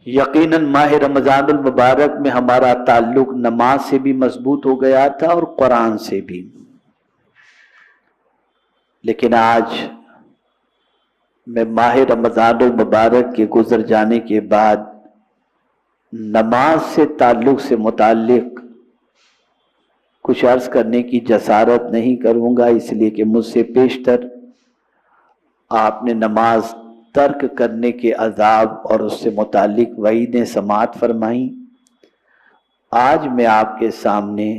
یقیناً ماہ رمضان المبارک میں ہمارا تعلق نماز سے بھی مضبوط ہو گیا تھا اور قرآن سے بھی، لیکن آج میں ماہ رمضان المبارک کے گزر جانے کے بعد نماز سے تعلق سے متعلق کچھ عرض کرنے کی جسارت نہیں کروں گا، اس لیے کہ مجھ سے پیشتر آپ نے نماز ترک کرنے کے عذاب اور اس سے متعلق وعیدیں سماعت فرمائیں۔ آج میں آپ کے سامنے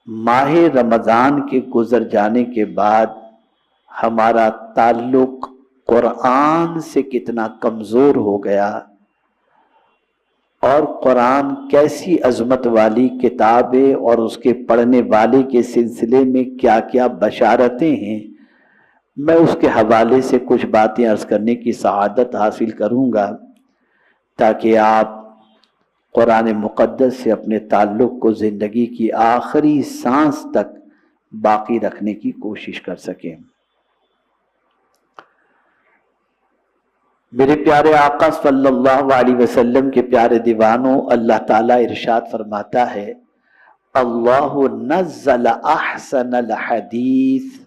ماہ رمضان کے گزر جانے کے بعد ہمارا تعلق قرآن سے کتنا کمزور ہو گیا اور قرآن کیسی عظمت والی کتاب ہے اور اس کے پڑھنے والے کے سلسلے میں کیا کیا بشارتیں ہیں، میں اس کے حوالے سے کچھ باتیں عرض کرنے کی سعادت حاصل کروں گا تاکہ آپ قرآن مقدس سے اپنے تعلق کو زندگی کی آخری سانس تک باقی رکھنے کی کوشش کر سکیں۔ میرے پیارے آقا صلی اللہ علیہ وسلم کے پیارے دیوانوں، اللہ تعالیٰ ارشاد فرماتا ہے، اللہ نزل احسن الحدیث،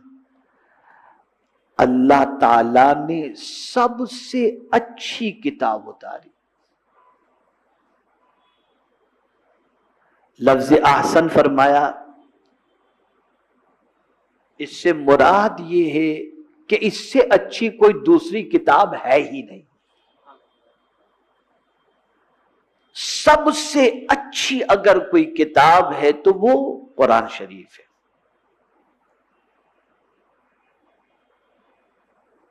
اللہ تعالیٰ نے سب سے اچھی کتاب اتاری۔ لفظ احسن فرمایا، اس سے مراد یہ ہے کہ اس سے اچھی کوئی دوسری کتاب ہے ہی نہیں، سب سے اچھی اگر کوئی کتاب ہے تو وہ قرآن شریف ہے۔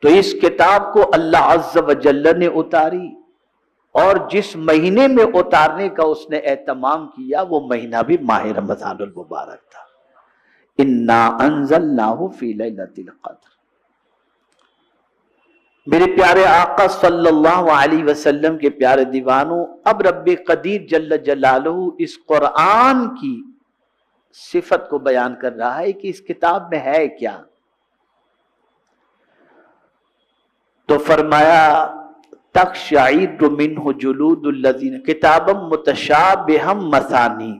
تو اس کتاب کو اللہ عز و جل نے اتاری، اور جس مہینے میں اتارنے کا اس نے اہتمام کیا وہ مہینہ بھی ماہ رمضان المبارک تھا۔ انا انزلناہ فی لیلۃ القدر۔ میرے پیارے آقا صلی اللہ علیہ وسلم کے پیارے دیوانوں، اب رب قدیر جل جلالہ اس قرآن کی صفت کو بیان کر رہا ہے کہ اس کتاب میں ہے کیا۔ تو فرمایا تقشعر منہ جلود الذین کتابا متشابہا مثانی،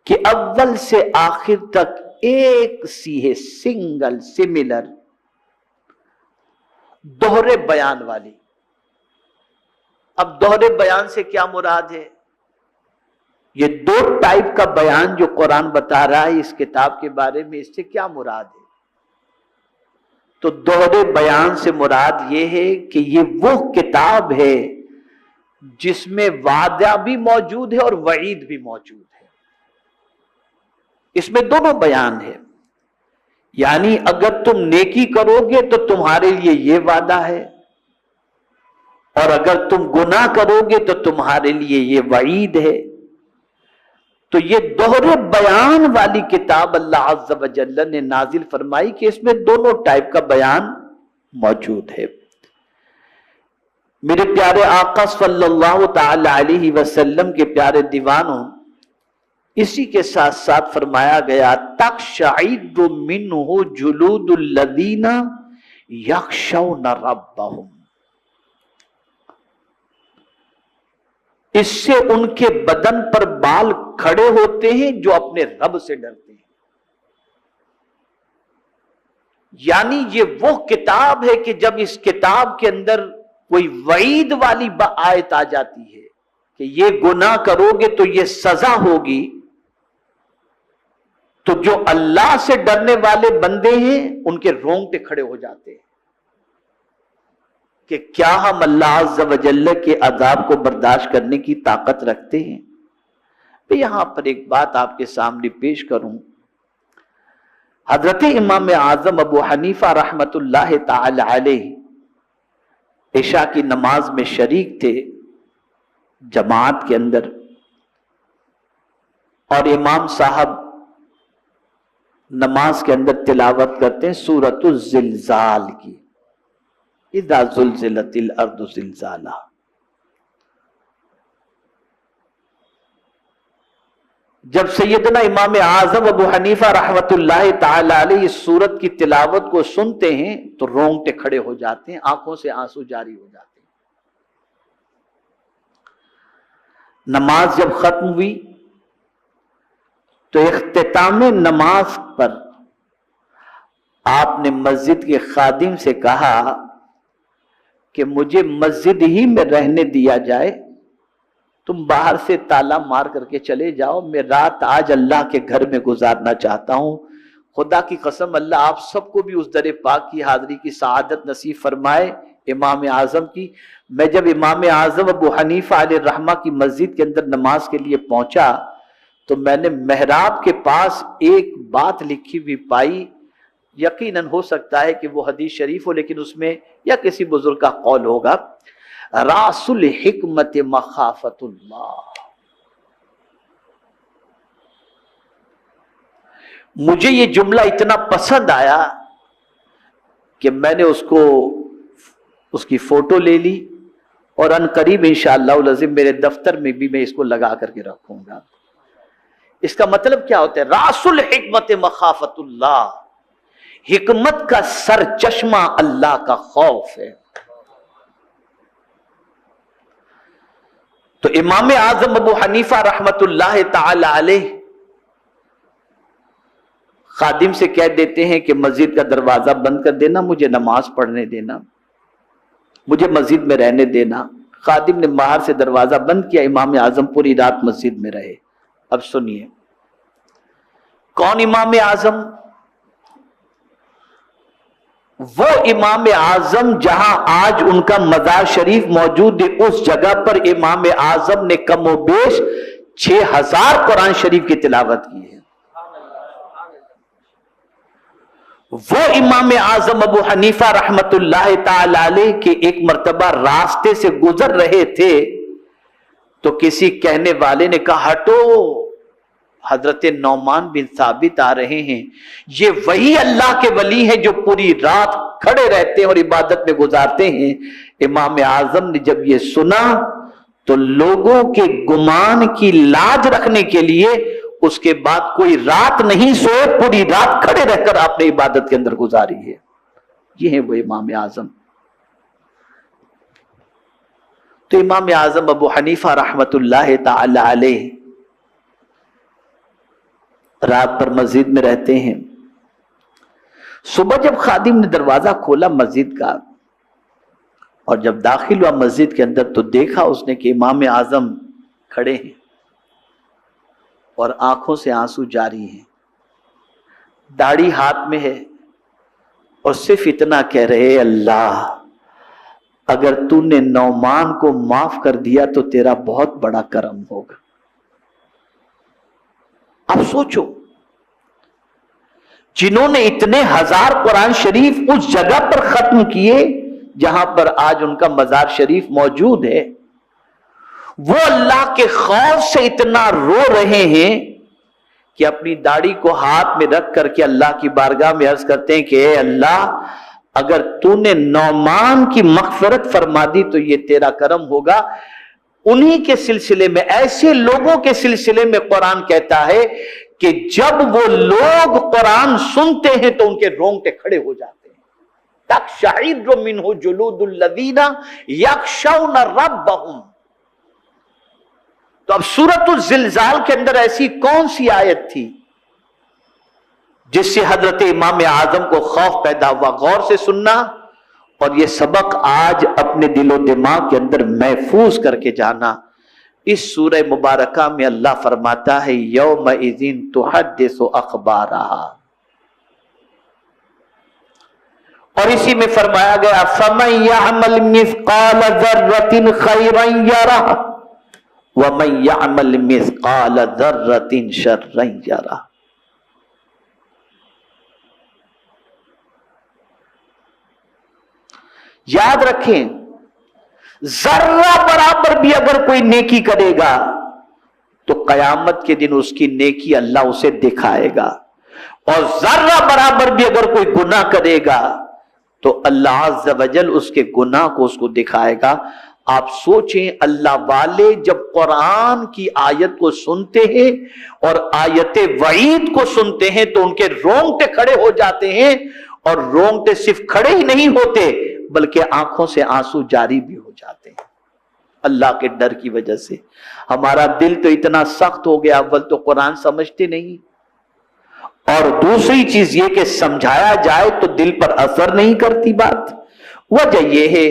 کہ اول سے آخر تک ایک سی ہے، سنگل، سملر، دوہرے بیان والی۔ اب دوہرے بیان سے کیا مراد ہے؟ یہ دو ٹائپ کا بیان جو قرآن بتا رہا ہے اس کتاب کے بارے میں، اس سے کیا مراد ہے؟ تو دوہرے بیان سے مراد یہ ہے کہ یہ وہ کتاب ہے جس میں وعدہ بھی موجود ہے اور وعید بھی موجود ہے، اس میں دونوں بیان ہے۔ یعنی اگر تم نیکی کرو گے تو تمہارے لیے یہ وعدہ ہے، اور اگر تم گناہ کرو گے تو تمہارے لیے یہ وعید ہے۔ تو یہ دوہرے بیان والی کتاب اللہ عز و جل نے نازل فرمائی کہ اس میں دونوں ٹائپ کا بیان موجود ہے۔ میرے پیارے آقا صلی اللہ تعالی علیہ وسلم کے پیارے دیوانوں، اسی کے ساتھ ساتھ فرمایا گیا تقشعر منہ جلود الذین یخشون ربہم، اس سے ان کے بدن پر بال کھڑے ہوتے ہیں جو اپنے رب سے ڈرتے ہیں۔ یعنی یہ وہ کتاب ہے کہ جب اس کتاب کے اندر کوئی وعید والی آیت آ جاتی ہے کہ یہ گناہ کرو گے تو یہ سزا ہوگی، تو جو اللہ سے ڈرنے والے بندے ہیں ان کے رونگٹے کھڑے ہو جاتے ہیں کہ کیا ہم اللہ عز و جل کے عذاب کو برداشت کرنے کی طاقت رکھتے ہیں۔ میں یہاں پر ایک بات آپ کے سامنے پیش کروں۔ حضرت امام اعظم ابو حنیفہ رحمت اللہ تعالی علیہ عشاء کی نماز میں شریک تھے جماعت کے اندر، اور امام صاحب نماز کے اندر تلاوت کرتے ہیں سورۃ الزلزال کی، اذا زلزلت الارض زلزالہا۔ جب سیدنا امام اعظم ابو حنیفہ رحمت اللہ تعالی علیہ اس سورت کی تلاوت کو سنتے ہیں تو رونگٹے کھڑے ہو جاتے ہیں، آنکھوں سے آنسو جاری ہو جاتے ہیں۔ نماز جب ختم ہوئی تو اختتام نماز پر آپ نے مسجد کے خادم سے کہا کہ مجھے مسجد ہی میں رہنے دیا جائے، تم باہر سے تالا مار کر کے چلے جاؤ، میں رات آج اللہ کے گھر میں گزارنا چاہتا ہوں۔ خدا کی قسم اللہ آپ سب کو بھی اس در پاک کی حاضری کی سعادت نصیب فرمائے، امام اعظم کی۔ میں جب امام اعظم ابو حنیفہ علیہ الرحمہ کی مسجد کے اندر نماز کے لیے پہنچا تو میں نے محراب کے پاس ایک بات لکھی ہوئی پائی، یقیناً ہو سکتا ہے کہ وہ حدیث شریف ہو لیکن اس میں یا کسی بزرگ کا قول ہوگا، راس الحکمت مخافت اللہ۔ مجھے یہ جملہ اتنا پسند آیا کہ میں نے اس کی فوٹو لے لی اور ان قریب انشاءاللہ العظیم میرے دفتر میں بھی میں اس کو لگا کر کے رکھوں گا۔ اس کا مطلب کیا ہوتا ہے؟ راس الحکمت مخافت اللہ، حکمت کا سر چشمہ اللہ کا خوف ہے۔ تو امام اعظم ابو حنیفہ رحمت اللہ تعالی علیہ خادم سے کہہ دیتے ہیں کہ مسجد کا دروازہ بند کر دینا، مجھے نماز پڑھنے دینا، مجھے مسجد میں رہنے دینا۔ خادم نے باہر سے دروازہ بند کیا، امام اعظم پوری رات مسجد میں رہے۔ اب سنیے کون امام اعظم؟ وہ امام اعظم جہاں آج ان کا مزار شریف موجود ہے، اس جگہ پر امام اعظم نے کم و بیش 6000 قرآن شریف کی تلاوت کی ہے۔ وہ امام اعظم ابو حنیفہ رحمت اللہ تعالی علیہ کے ایک مرتبہ راستے سے گزر رہے تھے تو کسی کہنے والے نے کہا ہٹو، حضرت نعمان بن ثابت آ رہے ہیں، یہ وہی اللہ کے ولی ہیں جو پوری رات کھڑے رہتے ہیں اور عبادت میں گزارتے ہیں۔ امام اعظم نے جب یہ سنا تو لوگوں کے گمان کی لاج رکھنے کے لیے اس کے بعد کوئی رات نہیں سوئے، پوری رات کھڑے رہ کر آپ نے عبادت کے اندر گزاری ہے۔ یہ ہیں وہ امام اعظم۔ تو امام اعظم ابو حنیفہ رحمت اللہ تعالی علیہ رات پر مسجد میں رہتے ہیں۔ صبح جب خادم نے دروازہ کھولا مسجد کا اور جب داخل ہوا مسجد کے اندر تو دیکھا اس نے کہ امام اعظم کھڑے ہیں اور آنکھوں سے آنسو جاری ہیں، داڑھی ہاتھ میں ہے اور صرف اتنا کہہ رہے اللہ اگر تو نے نعمان کو معاف کر دیا تو تیرا بہت بڑا کرم ہوگا۔ اب سوچو جنہوں نے اتنے 1000 قرآن شریف اس جگہ پر ختم کیے جہاں پر آج ان کا مزار شریف موجود ہے، وہ اللہ کے خوف سے اتنا رو رہے ہیں کہ اپنی داڑھی کو ہاتھ میں رکھ کر کے اللہ کی بارگاہ میں عرض کرتے ہیں کہ اے اللہ اگر تو نے نعمان کی مغفرت فرما دی تو یہ تیرا کرم ہوگا۔ انہی کے سلسلے میں، ایسے لوگوں کے سلسلے میں قرآن کہتا ہے کہ جب وہ لوگ قرآن سنتے ہیں تو ان کے رونگٹے کھڑے ہو جاتے ہیں۔ تقشعر منہ جلود الذین یخشون ربہم۔ تو اب سورۃ الزلزال کے اندر ایسی کون سی آیت تھی جس سے حضرت امام اعظم کو خوف پیدا ہوا؟ غور سے سننا اور یہ سبق آج اپنے دل و دماغ کے اندر محفوظ کر کے جانا۔ اس سورہ مبارکہ میں اللہ فرماتا ہے یومئذ تحدث اخبارہا، اور اسی میں فرمایا گیا فمن یعمل مثقال ذرۃ خیرا یرہ ومن یعمل مثقال ذرۃ شرا یرہ۔ یاد رکھیں ذرہ برابر بھی اگر کوئی نیکی کرے گا تو قیامت کے دن اس کی نیکی اللہ اسے دکھائے گا، اور ذرہ برابر بھی اگر کوئی گناہ کرے گا تو اللہ عز و جل اس کے گناہ کو اس کو دکھائے گا۔ آپ سوچیں اللہ والے جب قرآن کی آیت کو سنتے ہیں اور آیت وعید کو سنتے ہیں تو ان کے رونگٹے کھڑے ہو جاتے ہیں، اور رونگٹے صرف کھڑے ہی نہیں ہوتے بلکہ آنکھوں سے آنسو جاری بھی ہو جاتے ہیں۔ اللہ کے ڈر کی وجہ سے. ہمارا دل تو اتنا سخت ہو گیا، اول تو قرآن سمجھتے نہیں، اور دوسری چیز یہ کہ سمجھایا جائے تو دل پر اثر نہیں کرتی بات. وجہ یہ ہے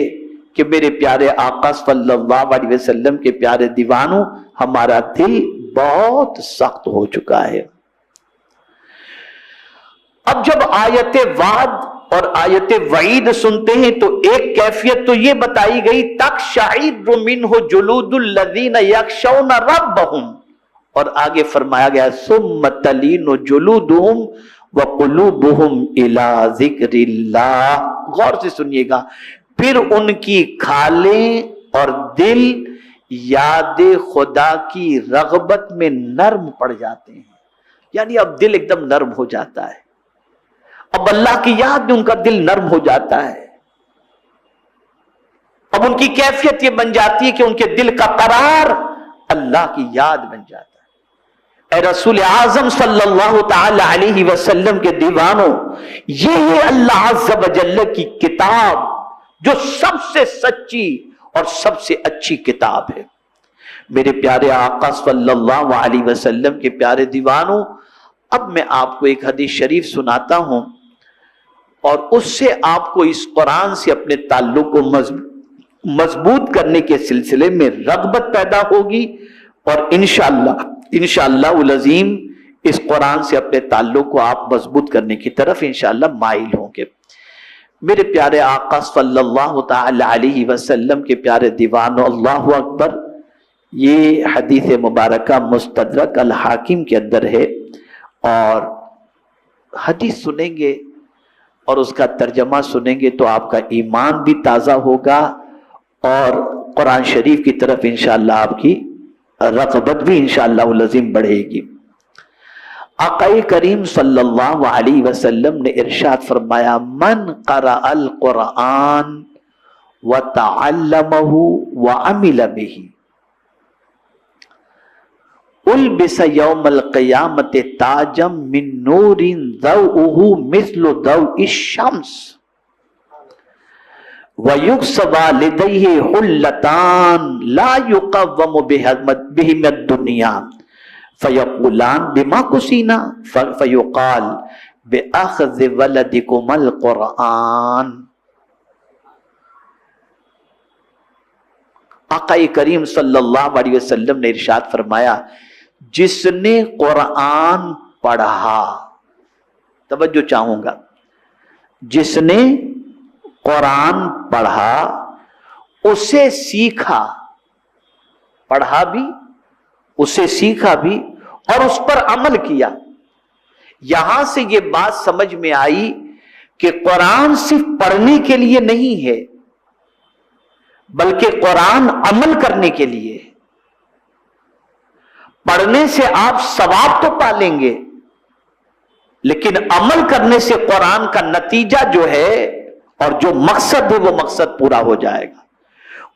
کہ میرے پیارے آقا صلی اللہ علیہ وسلم کے پیارے دیوانوں، ہمارا دل بہت سخت ہو چکا ہے. اب جب آیت وعد اور آیت وعید سنتے ہیں تو ایک کیفیت تو یہ بتائی گئی تقشعر منہ جلود الذین یخشون ربہم، اور آگے فرمایا گیا ثم تلین جلودہم وقلوبہم الی ذکر اللہ. غور سے سنیے گا، پھر ان کی کھالیں اور دل یاد خدا کی رغبت میں نرم پڑ جاتے ہیں. یعنی اب دل ایک دم نرم ہو جاتا ہے، اب اللہ کی یاد میں ان کا دل نرم ہو جاتا ہے. اب ان کی کیفیت یہ بن جاتی ہے کہ ان کے دل کا قرار اللہ کی یاد بن جاتا ہے. اے رسول اعظم صلی اللہ تعالی علیہ وسلم کے دیوانوں، یہ ہے اللہ عز و جل کی کتاب جو سب سے سچی اور سب سے اچھی کتاب ہے. میرے پیارے آقا صلی اللہ علیہ وسلم کے پیارے دیوانوں، اب میں آپ کو ایک حدیث شریف سناتا ہوں، اور اس سے آپ کو اس قرآن سے اپنے تعلق کو مضبوط کرنے کے سلسلے میں رغبت پیدا ہوگی، اور انشاءاللہ العظیم اس قرآن سے اپنے تعلق کو آپ مضبوط کرنے کی طرف انشاءاللہ مائل ہوں گے. میرے پیارے آقا صلی اللہ تعالی علیہ وسلم کے پیارے دیوانوں، اللہ اکبر، یہ حدیث مبارکہ مستدرک الحاکم کے اندر ہے، اور حدیث سنیں گے اور اس کا ترجمہ سنیں گے تو آپ کا ایمان بھی تازہ ہوگا، اور قرآن شریف کی طرف انشاءاللہ آپ کی رغبت بھی انشاءاللہ العظیم بڑھے گی. آقا کریم صلی اللہ علیہ وسلم نے ارشاد فرمایا من قرأ القرآن وتعلمہ وعمل بہ البس یوم القیامت تاجم من نور ضوءہ مثل ضوء الشمس ویکسب والدیہ حلتان لا یقوم بہم الدنیا فیقولان بما کسینا فیقال بأخذ ولدکم القرآن. آقا کریم صلی اللہ علیہ وسلم نے ارشاد فرمایا جس نے قرآن پڑھا، توجہ چاہوں گا، جس نے قرآن پڑھا، اسے سیکھا، پڑھا بھی، اسے سیکھا بھی اور اس پر عمل کیا. یہاں سے یہ بات سمجھ میں آئی کہ قرآن صرف پڑھنے کے لیے نہیں ہے بلکہ قرآن عمل کرنے کے لیے. پڑھنے سے آپ ثواب تو پالیں گے، لیکن عمل کرنے سے قرآن کا نتیجہ جو ہے اور جو مقصد ہے وہ مقصد پورا ہو جائے گا.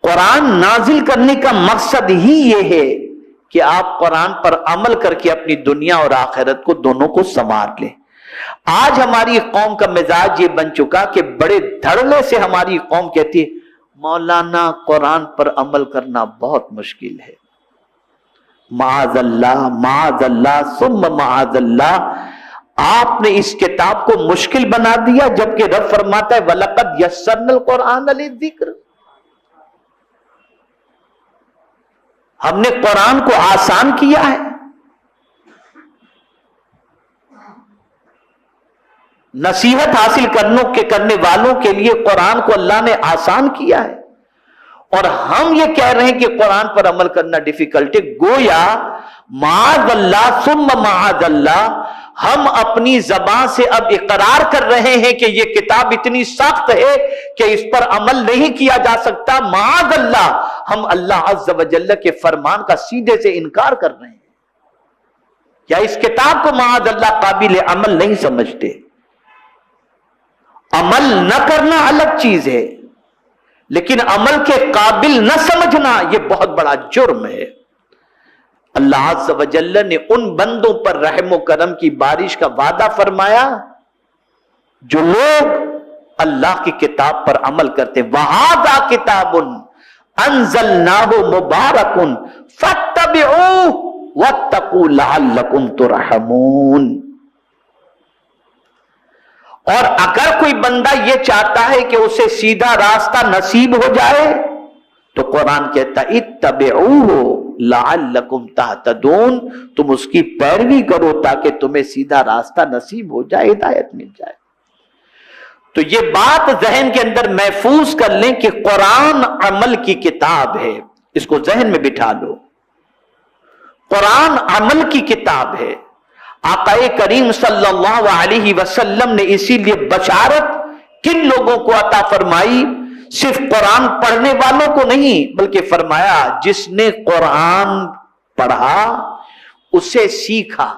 قرآن نازل کرنے کا مقصد ہی یہ ہے کہ آپ قرآن پر عمل کر کے اپنی دنیا اور آخرت کو دونوں کو سنوار لیں. آج ہماری قوم کا مزاج یہ بن چکا کہ بڑے دھڑلے سے ہماری قوم کہتی ہے مولانا قرآن پر عمل کرنا بہت مشکل ہے. معاذ اللہ ثم معاذ اللہ، آپ نے اس کتاب کو مشکل بنا دیا، جبکہ رب فرماتا ہے وَلَقَدْ يَسَّرْنَا الْقُرْآنَ لِلذِّكْرِ، ہم نے قرآن کو آسان کیا ہے. نصیحت حاصل کرنے والوں کے لیے قرآن کو اللہ نے آسان کیا ہے، اور ہم یہ کہہ رہے ہیں کہ قرآن پر عمل کرنا ڈیفیکلٹ ہے. گویا معاذ اللہ ثم معاذ اللہ، ہم اپنی زبان سے اب اقرار کر رہے ہیں کہ یہ کتاب اتنی سخت ہے کہ اس پر عمل نہیں کیا جا سکتا. معاذ اللہ، ہم اللہ عز و جل کے فرمان کا سیدھے سے انکار کر رہے ہیں. کیا اس کتاب کو معاذ اللہ قابل عمل نہیں سمجھتے؟ عمل نہ کرنا الگ چیز ہے، لیکن عمل کے قابل نہ سمجھنا یہ بہت بڑا جرم ہے. اللہ عز و جل نے ان بندوں پر رحم و کرم کی بارش کا وعدہ فرمایا جو لوگ اللہ کی کتاب پر عمل کرتے. وَهَذَا كِتَابٌ انزلناہ مبارکن فاتبعوہ واتقوا لعلکم ترحمون۔ اور اگر کوئی بندہ یہ چاہتا ہے کہ اسے سیدھا راستہ نصیب ہو جائے تو قرآن کہتا ہے اتبعوہ لعلکم تہتدون، تم اس کی پیروی کرو تاکہ تمہیں سیدھا راستہ نصیب ہو جائے، ہدایت مل جائے۔ تو یہ بات ذہن کے اندر محفوظ کر لیں کہ قرآن عمل کی کتاب ہے، اس کو ذہن میں بٹھا لو، قرآن عمل کی کتاب ہے۔ آقا کریم صلی اللہ علیہ وسلم نے اسی لیے بشارت کن لوگوں کو عطا فرمائی؟ صرف قرآن پڑھنے والوں کو نہیں، بلکہ فرمایا جس نے قرآن پڑھا اسے سیکھا۔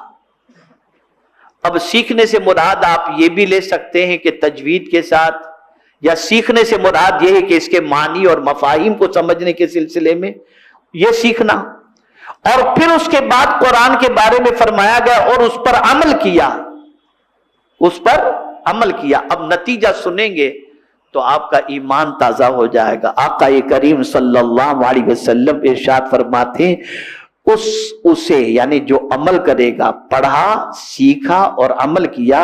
اب سیکھنے سے مراد آپ یہ بھی لے سکتے ہیں کہ تجوید کے ساتھ، یا سیکھنے سے مراد یہ ہے کہ اس کے معنی اور مفاہیم کو سمجھنے کے سلسلے میں یہ سیکھنا۔ اور پھر اس کے بعد قرآن کے بارے میں فرمایا گیا اور اس پر عمل کیا، اس پر عمل کیا۔ اب نتیجہ سنیں گے تو آپ کا ایمان تازہ ہو جائے گا۔ آقا کریم صلی اللہ علیہ وسلم ارشاد فرماتے ہیں اسے یعنی جو عمل کرے گا، پڑھا، سیکھا اور عمل کیا،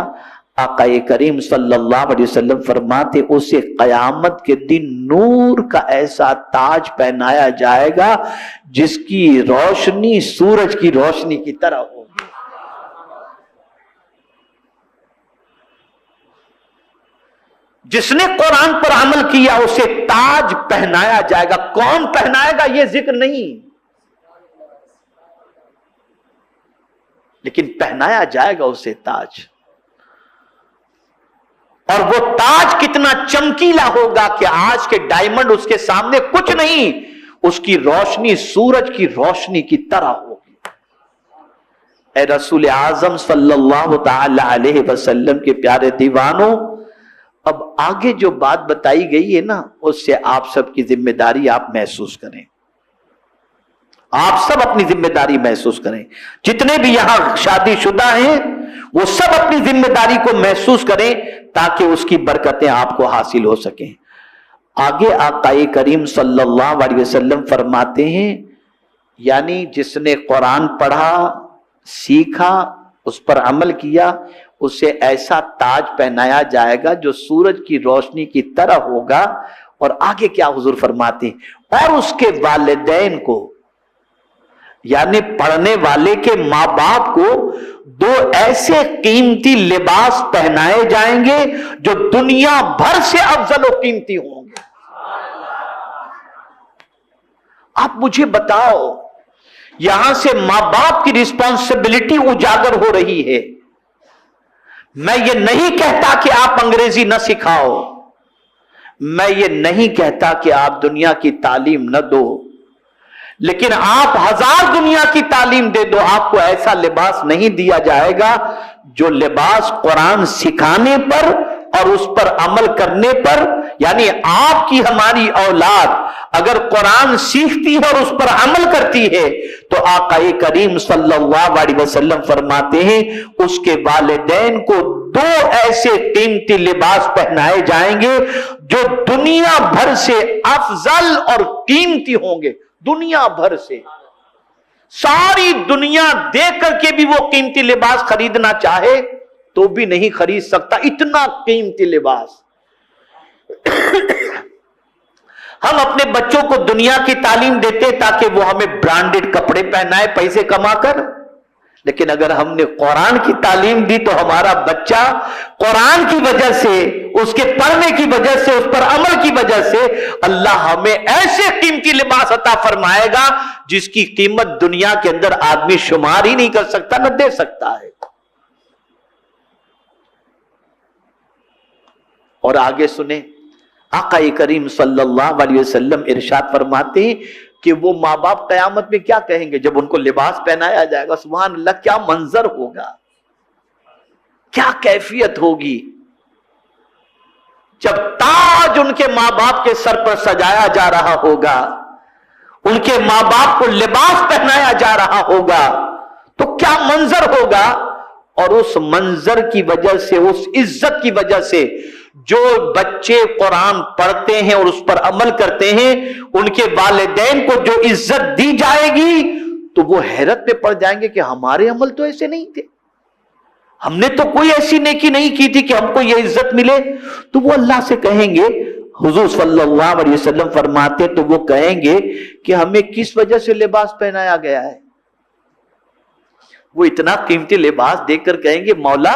آقا کریم صلی اللہ علیہ وسلم فرماتے اسے قیامت کے دن نور کا ایسا تاج پہنایا جائے گا جس کی روشنی سورج کی روشنی کی طرح ہوگی۔ جس نے قرآن پر عمل کیا اسے تاج پہنایا جائے گا۔ کون پہنائے گا یہ ذکر نہیں، لیکن پہنایا جائے گا اسے تاج۔ اور وہ تاج کتنا چمکیلا ہوگا کہ آج کے ڈائمنڈ اس کے سامنے کچھ نہیں، اس کی روشنی سورج کی روشنی کی طرح ہوگی۔ اے رسول اعظم صلی اللہ تعالی علیہ وسلم کے پیارے دیوانوں، اب آگے جو بات بتائی گئی ہے نا، اس سے آپ سب کی ذمہ داری آپ محسوس کریں، آپ سب اپنی ذمہ داری محسوس کریں۔ جتنے بھی یہاں شادی شدہ ہیں وہ سب اپنی ذمہ داری کو محسوس کریں تاکہ اس کی برکتیں آپ کو حاصل ہو سکیں۔ آگے آقا کریم صلی اللہ علیہ وسلم فرماتے ہیں یعنی جس نے قرآن پڑھا، سیکھا، اس پر عمل کیا، اسے ایسا تاج پہنایا جائے گا جو سورج کی روشنی کی طرح ہوگا۔ اور آگے کیا حضور فرماتے ہیں، اور اس کے والدین کو یعنی پڑھنے والے کے ماں باپ کو دو ایسے قیمتی لباس پہنائے جائیں گے جو دنیا بھر سے افضل و قیمتی ہوں گے۔ آپ مجھے بتاؤ، یہاں سے ماں باپ کی رسپانسبلٹی اجاگر ہو رہی ہے۔ میں یہ نہیں کہتا کہ آپ انگریزی نہ سکھاؤ، میں یہ نہیں کہتا کہ آپ دنیا کی تعلیم نہ دو، لیکن آپ 1000 دنیا کی تعلیم دے دو، آپ کو ایسا لباس نہیں دیا جائے گا جو لباس قرآن سکھانے پر اور اس پر عمل کرنے پر، یعنی آپ کی ہماری اولاد اگر قرآن سیکھتی ہے اور اس پر عمل کرتی ہے تو آقا کریم صلی اللہ علیہ وسلم فرماتے ہیں اس کے والدین کو دو ایسے قیمتی لباس پہنائے جائیں گے جو دنیا بھر سے افضل اور قیمتی ہوں گے۔ دنیا بھر سے، ساری دنیا دیکھ کر کے بھی وہ قیمتی لباس خریدنا چاہے تو بھی نہیں خرید سکتا، اتنا قیمتی لباس۔ ہم اپنے بچوں کو دنیا کی تعلیم دیتے تاکہ وہ ہمیں برانڈڈ کپڑے پہنائے پیسے کما کر، لیکن اگر ہم نے قرآن کی تعلیم دی تو ہمارا بچہ قرآن کی وجہ سے، اس کے پڑھنے کی وجہ سے، اس پر عمل کی وجہ سے اللہ ہمیں ایسے قیمتی لباس عطا فرمائے گا جس کی قیمت دنیا کے اندر آدمی شمار ہی نہیں کر سکتا، نہ دے سکتا ہے۔ اور آگے سنیں، آقا کریم صلی اللہ علیہ وسلم ارشاد فرماتے ہیں کہ وہ ماں باپ قیامت میں کیا کہیں گے جب ان کو لباس پہنایا جائے گا؟ سبحان اللہ، کیا منظر ہوگا، کیا کیفیت ہوگی جب تاج ان کے ماں باپ کے سر پر سجایا جا رہا ہوگا، ان کے ماں باپ کو لباس پہنایا جا رہا ہوگا، تو کیا منظر ہوگا۔ اور اس منظر کی وجہ سے، اس عزت کی وجہ سے جو بچے قرآن پڑھتے ہیں اور اس پر عمل کرتے ہیں ان کے والدین کو جو عزت دی جائے گی تو وہ حیرت میں پڑ جائیں گے کہ ہمارے عمل تو ایسے نہیں تھے، ہم نے تو کوئی ایسی نیکی نہیں کی تھی کہ ہم کو یہ عزت ملے. تو وہ اللہ سے کہیں گے، حضور صلی اللہ علیہ وسلم فرماتے تو وہ کہیں گے کہ ہمیں کس وجہ سے لباس پہنایا گیا ہے. وہ اتنا قیمتی لباس دیکھ کر کہیں گے مولا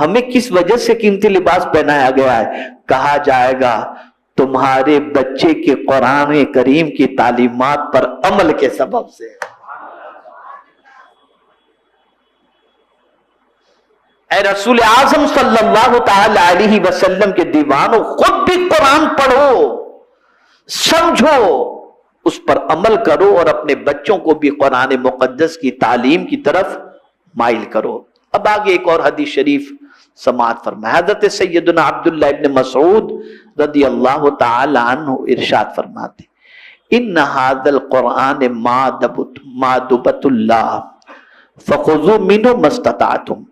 ہمیں کس وجہ سے قیمتی لباس پہنایا گیا ہے. کہا جائے گا تمہارے بچے کے قرآن کریم کی تعلیمات پر عمل کے سبب سے. اے رسول اعظم صلی اللہ تعالی علیہ وسلم کے دیوانوں، خود بھی قرآن پڑھو، سمجھو، اس پر عمل کرو اور اپنے بچوں کو بھی قرآن مقدس کی تعلیم کی طرف مائل کرو. اب آگے ایک اور حدیث شریف سماعت فرمائے. حضرت سیدنا عبداللہ ابن مسعود رضی اللہ تعالی عنہ ارشاد فرماتے ان ھذا القرآن مادبۃ اللہ فخذوا منہ ما استطعتم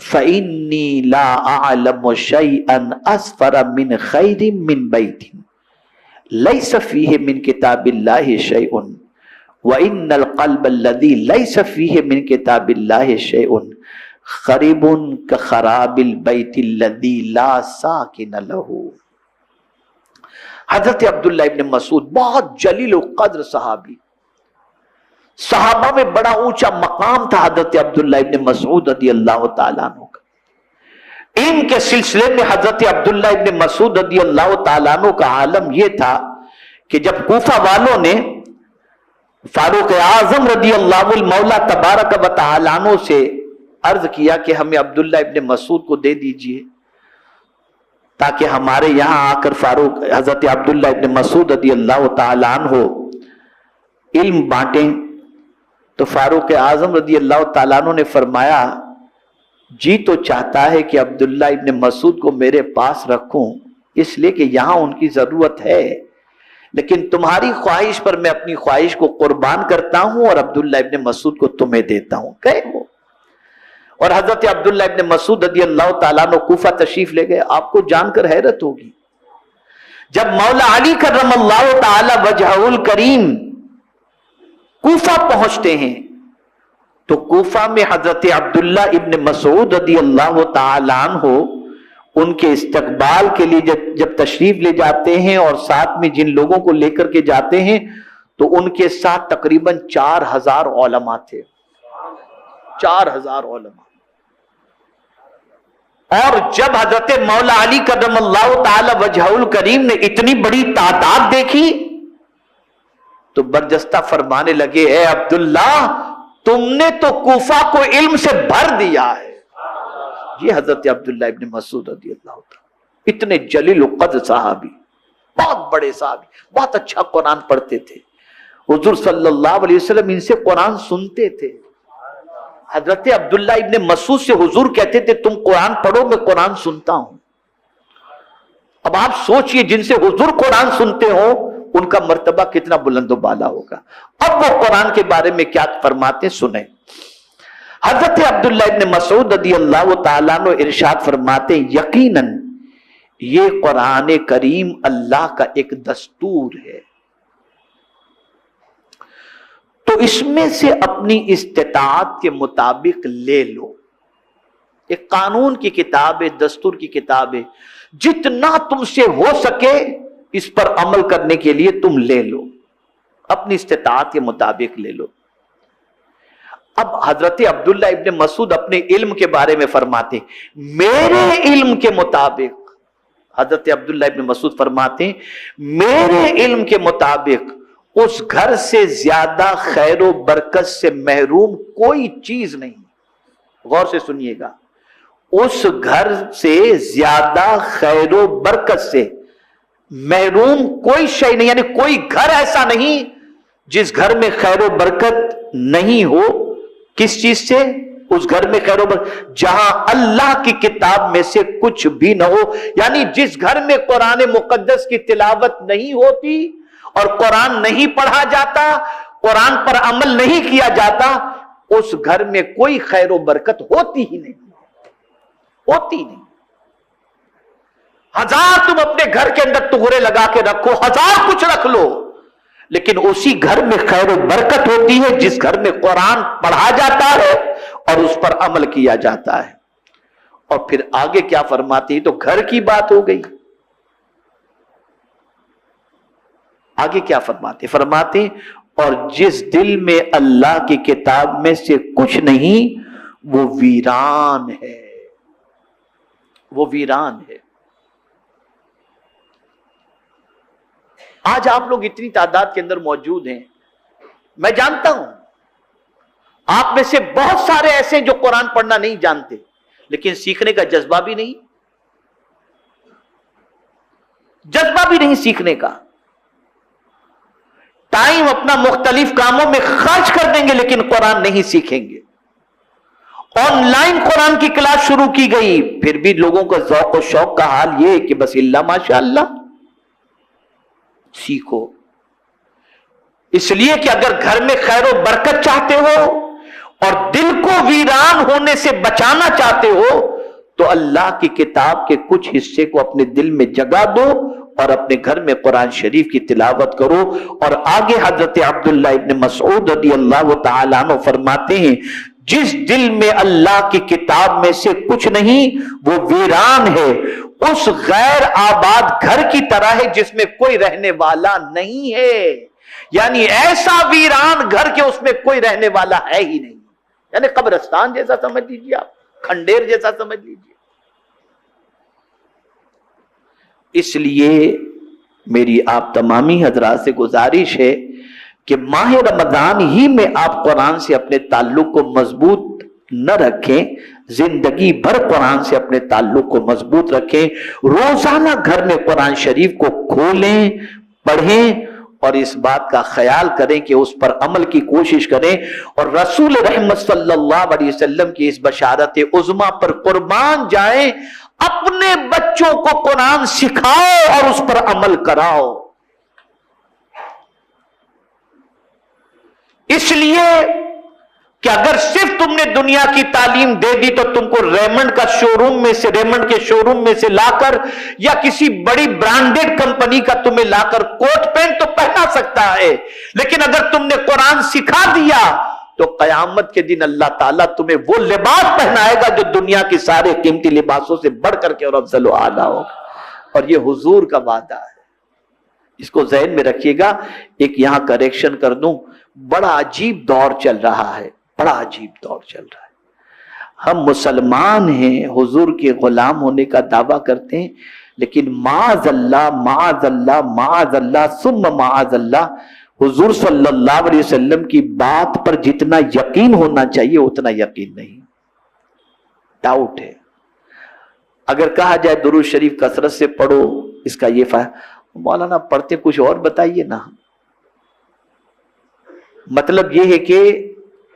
فإنی لا اعلم شیئا اسفر من خیر من بیت لیس فیہ من کتاب اللہ شیء وإن القلب الذی لیس فیہ من کتاب اللہ شیء خریب کخراب البیت الذی لا ساکن لہ. حضرت عبداللہ ابن مسعود بہت جلیل القدر صحابی، صحابہ میں بڑا اونچا مقام تھا حضرت عبداللہ ابن مسعود رضی اللہ تعالیٰ عنہ کا. علم کے سلسلے میں حضرت عبداللہ ابن مسعود رضی اللہ تعالیٰ عنہ کا عالم یہ تھا کہ جب کوفہ والوں نے فاروق اعظم رضی اللہ المولا تبارک و تعالیٰ عنہ سے عرض کیا کہ ہمیں عبداللہ ابن مسعود کو دے دیجئے تاکہ ہمارے یہاں آ کر فاروق حضرت عبداللہ ابن مسعود رضی اللہ تعالیٰ عنہ علم بانٹیں، تو فاروق اعظم رضی اللہ تعالیٰ عنہ نے فرمایا جی تو چاہتا ہے کہ عبداللہ ابن مسعود کو میرے پاس رکھوں اس لیے کہ یہاں ان کی ضرورت ہے، لیکن تمہاری خواہش پر میں اپنی خواہش کو قربان کرتا ہوں اور عبداللہ ابن مسعود کو تمہیں دیتا ہوں. کہے وہ، اور حضرت عبداللہ ابن مسعود رضی اللہ تعالیٰ عنہ کوفہ تشریف لے گئے. آپ کو جان کر حیرت ہوگی جب مولا علی کرم اللہ تعالی وجہہ الکریم کوفہ پہنچتے ہیں تو کوفہ میں حضرت عبداللہ ابن مسعود رضی اللہ تعالی عنہ ان کے استقبال کے لیے جب تشریف لے جاتے ہیں اور ساتھ میں جن لوگوں کو لے کر کے جاتے ہیں تو ان کے ساتھ تقریباً 4000 علماء تھے. 4000 علماء. اور جب حضرت مولا علی کرم اللہ تعالی وجہہ الکریم نے اتنی بڑی تعداد دیکھی تو برجستہ فرمانے لگے اے عبداللہ تم نے تو کوفہ کو علم سے بھر دیا ہے. یہ حضرت عبداللہ ابن مسعود رضی اللہ تعالی اتنے جلیل القدر صحابی، بہت بڑے صحابی، بہت اچھا قرآن پڑھتے تھے. حضور صلی اللہ علیہ وسلم ان سے قرآن سنتے تھے. حضرت عبداللہ ابن مسعود سے حضور کہتے تھے تم قرآن پڑھو میں قرآن سنتا ہوں. اب آپ سوچئے جن سے حضور قرآن سنتے ہو ان کا مرتبہ کتنا بلند و بالا ہوگا. اب وہ قرآن کے بارے میں کیا فرماتے سنیں. حضرت عبداللہ ابن مسعود رضی اللہ تعالیٰ عنہ ارشاد فرماتے یقیناً یہ قرآن کریم اللہ کا ایک دستور ہے تو اس میں سے اپنی استطاعت کے مطابق لے لو. ایک قانون کی کتاب ہے، دستور کی کتاب ہے، جتنا تم سے ہو سکے اس پر عمل کرنے کے لیے تم لے لو، اپنی استطاعت کے مطابق لے لو. اب حضرت عبداللہ ابن مسعود اپنے علم کے بارے میں فرماتے میرے علم کے مطابق، حضرت عبداللہ ابن مسعود فرماتے میرے علم کے مطابق اس گھر سے زیادہ خیر و برکت سے محروم کوئی چیز نہیں. غور سے سنیے گا، اس گھر سے زیادہ خیر و برکت سے محروم کوئی شے نہیں، یعنی کوئی گھر ایسا نہیں جس گھر میں خیر و برکت نہیں ہو. کس چیز سے؟ اس گھر میں خیر و برکت جہاں اللہ کی کتاب میں سے کچھ بھی نہ ہو. یعنی جس گھر میں قرآن مقدس کی تلاوت نہیں ہوتی اور قرآن نہیں پڑھا جاتا، قرآن پر عمل نہیں کیا جاتا، اس گھر میں کوئی خیر و برکت ہوتی ہی نہیں، ہوتی نہیں. 1000 تم اپنے گھر کے اندر تغرے لگا کے رکھو، 1000 کچھ رکھ لو، لیکن اسی گھر میں خیر و برکت ہوتی ہے جس گھر میں قرآن پڑھا جاتا ہے اور اس پر عمل کیا جاتا ہے۔ اور پھر آگے کیا فرماتے ہیں؟ تو گھر کی بات ہو گئی، آگے کیا فرماتے؟ فرماتے ہیں اور جس دل میں اللہ کی کتاب میں سے کچھ نہیں وہ ویران ہے، وہ ویران ہے۔ آج آپ لوگ اتنی تعداد کے اندر موجود ہیں، میں جانتا ہوں آپ میں سے بہت سارے ایسے ہیں جو قرآن پڑھنا نہیں جانتے، لیکن سیکھنے کا جذبہ بھی نہیں، جذبہ بھی نہیں سیکھنے کا۔ ٹائم اپنا مختلف کاموں میں خرچ کر دیں گے لیکن قرآن نہیں سیکھیں گے۔ آن لائن قرآن کی کلاس شروع کی گئی، پھر بھی لوگوں کا ذوق و شوق کا حال یہ کہ بس اللہ ماشاء اللہ سیکھو۔ اس لیے کہ اگر گھر میں خیر و برکت چاہتے ہو اور دل کو ویران ہونے سے بچانا چاہتے ہو تو اللہ کی کتاب کے کچھ حصے کو اپنے دل میں جگہ دو اور اپنے گھر میں قرآن شریف کی تلاوت کرو۔ اور آگے حضرت عبداللہ ابن مسعود رضی اللہ تعالیٰ عنہ فرماتے ہیں جس دل میں اللہ کی کتاب میں سے کچھ نہیں وہ ویران ہے، اس غیر آباد گھر کی طرح ہے جس میں کوئی رہنے والا نہیں ہے۔ یعنی ایسا ویران گھر کے اس میں کوئی رہنے والا ہے ہی نہیں، یعنی قبرستان جیسا سمجھ لیجیے، آپ کھنڈیر جیسا سمجھ لیجیے۔ اس لیے میری آپ تمامی حضرات سے گزارش ہے کہ ماہ رمضان ہی میں آپ قرآن سے اپنے تعلق کو مضبوط نہ رکھیں، زندگی بھر قرآن سے اپنے تعلق کو مضبوط رکھیں۔ روزانہ گھر میں قرآن شریف کو کھولیں، پڑھیں اور اس بات کا خیال کریں کہ اس پر عمل کی کوشش کریں، اور رسول رحمت صلی اللہ علیہ وسلم کی اس بشارت عظمیٰ پر قربان جائیں۔ اپنے بچوں کو قرآن سکھاؤ اور اس پر عمل کراؤ۔ اس لیے کہ اگر صرف تم نے دنیا کی تعلیم دے دی تو تم کو ریمنڈ کے شو روم میں سے لا کر یا کسی بڑی برانڈڈ کمپنی کا تمہیں لا کر کوٹ پینٹ تو پہنا سکتا ہے، لیکن اگر تم نے قرآن سکھا دیا تو قیامت کے دن اللہ تعالیٰ تمہیں وہ لباس پہنائے گا جو دنیا کی سارے قیمتی لباسوں سے بڑھ کر کے اور افضل و اعلیٰ ہوگا، اور یہ حضور کا وعدہ ہے۔ اس کو ذہن میں رکھیے گا۔ ایک یہاں کریکشن کر دوں، بڑا عجیب دور چل رہا ہے، بڑا عجیب دور چل رہا ہے۔ ہم مسلمان ہیں، حضور کے غلام ہونے کا دعویٰ کرتے ہیں، لیکن معاذ اللہ معاذ اللہ معاذ اللہ ثم معاذ اللہ، حضور صلی اللہ علیہ وسلم کی بات پر جتنا یقین ہونا چاہیے اتنا یقین نہیں، ڈاؤٹ ہے۔ اگر کہا جائے درود شریف کثرت سے پڑھو، اس کا یہ فائدہ، مولانا پڑھتے کچھ اور بتائیے نا۔ مطلب یہ ہے کہ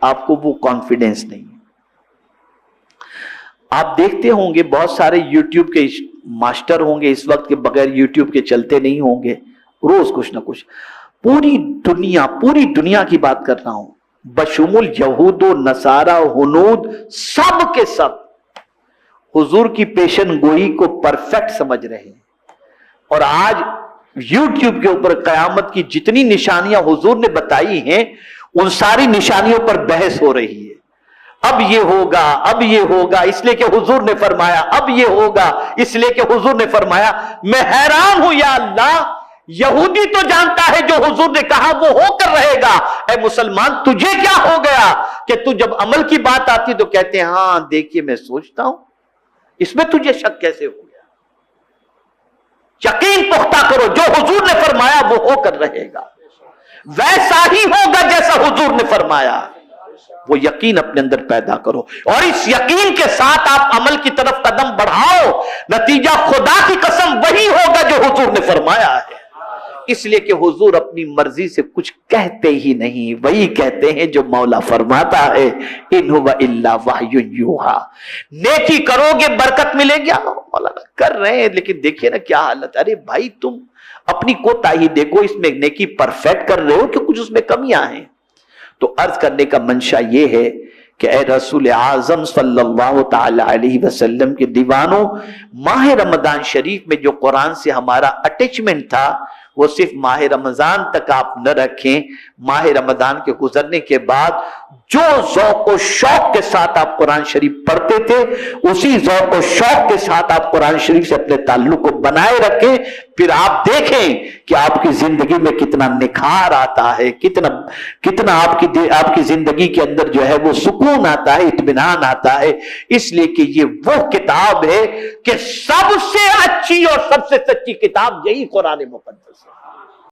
آپ کو وہ کانفیڈنس نہیں ہے۔ آپ دیکھتے ہوں گے بہت سارے یوٹیوب کے ماسٹر ہوں گے اس وقت کے بغیر یوٹیوب کے چلتے نہیں ہوں گے، روز کچھ نہ کچھ، پوری دنیا کی بات کر رہا ہوں، بشمول یہود و نصارہ ہنود، سب کے سب حضور کی پیشن گوئی کو پرفیکٹ سمجھ رہے ہیں، اور آج یوٹیوب کے اوپر قیامت کی جتنی نشانیاں حضور نے بتائی ہیں ان ساری نشانیوں پر بحث ہو رہی ہے۔ اب یہ ہوگا، اب یہ ہوگا اس لیے کہ حضور نے فرمایا، اب یہ ہوگا اس لیے کہ حضور نے فرمایا۔ میں حیران ہوں یا اللہ، یہودی تو جانتا ہے جو حضور نے کہا وہ ہو کر رہے گا، اے مسلمان تجھے کیا ہو گیا کہ تو جب عمل کی بات آتی تو کہتے ہیں ہاں دیکھیے میں سوچتا ہوں، اس میں تجھے شک کیسے ہو گیا؟ یقین پختہ کرو، جو حضور نے فرمایا وہ ہو کر رہے گا، ویسا ہی ہوگا جیسا حضور نے فرمایا۔ وہ یقین اپنے اندر پیدا کرو اور اس یقین کے ساتھ آپ عمل کی طرف قدم بڑھاؤ، نتیجہ خدا کی قسم وہی ہوگا جو حضور نے فرمایا ہے۔ اس لیے کہ حضور اپنی مرضی سے کچھ کہتے ہی نہیں، وہی کہتے ہیں جو مولا فرماتا ہے، ان هو الا وحی یوحی۔ نیکی کرو گے برکت ملے گی، مولانا کر رہے ہیں لیکن دیکھیے نا کیا حالت۔ ارے بھائی تم اپنی کوتاہی دیکھو، اس میں نیکی پرفیکٹ کر رہے ہو کہ کچھ اس میں کمیاں ہیں؟ تو عرض کرنے کا منشا یہ ہے کہ اے رسول اعظم صلی اللہ تعالی علیہ وسلم کے دیوانوں، ماہ رمضان شریف میں جو قرآن سے ہمارا اٹیچمنٹ تھا وہ صرف ماہ رمضان تک آپ نہ رکھیں، ماہ رمضان کے گزرنے کے بعد جو ذوق و شوق کے ساتھ آپ قرآن شریف پڑھتے تھے اسی ذوق و شوق کے ساتھ آپ قرآن شریف سے اپنے تعلق کو بنائے رکھیں، پھر آپ دیکھیں کہ آپ کی زندگی میں کتنا نکھار آتا ہے، کتنا آپ کی زندگی کے اندر جو ہے وہ سکون آتا ہے، اطمینان آتا ہے۔ اس لیے کہ یہ وہ کتاب ہے کہ سب سے اچھی اور سب سے سچی کتاب یہی قرآن مقدس ہے۔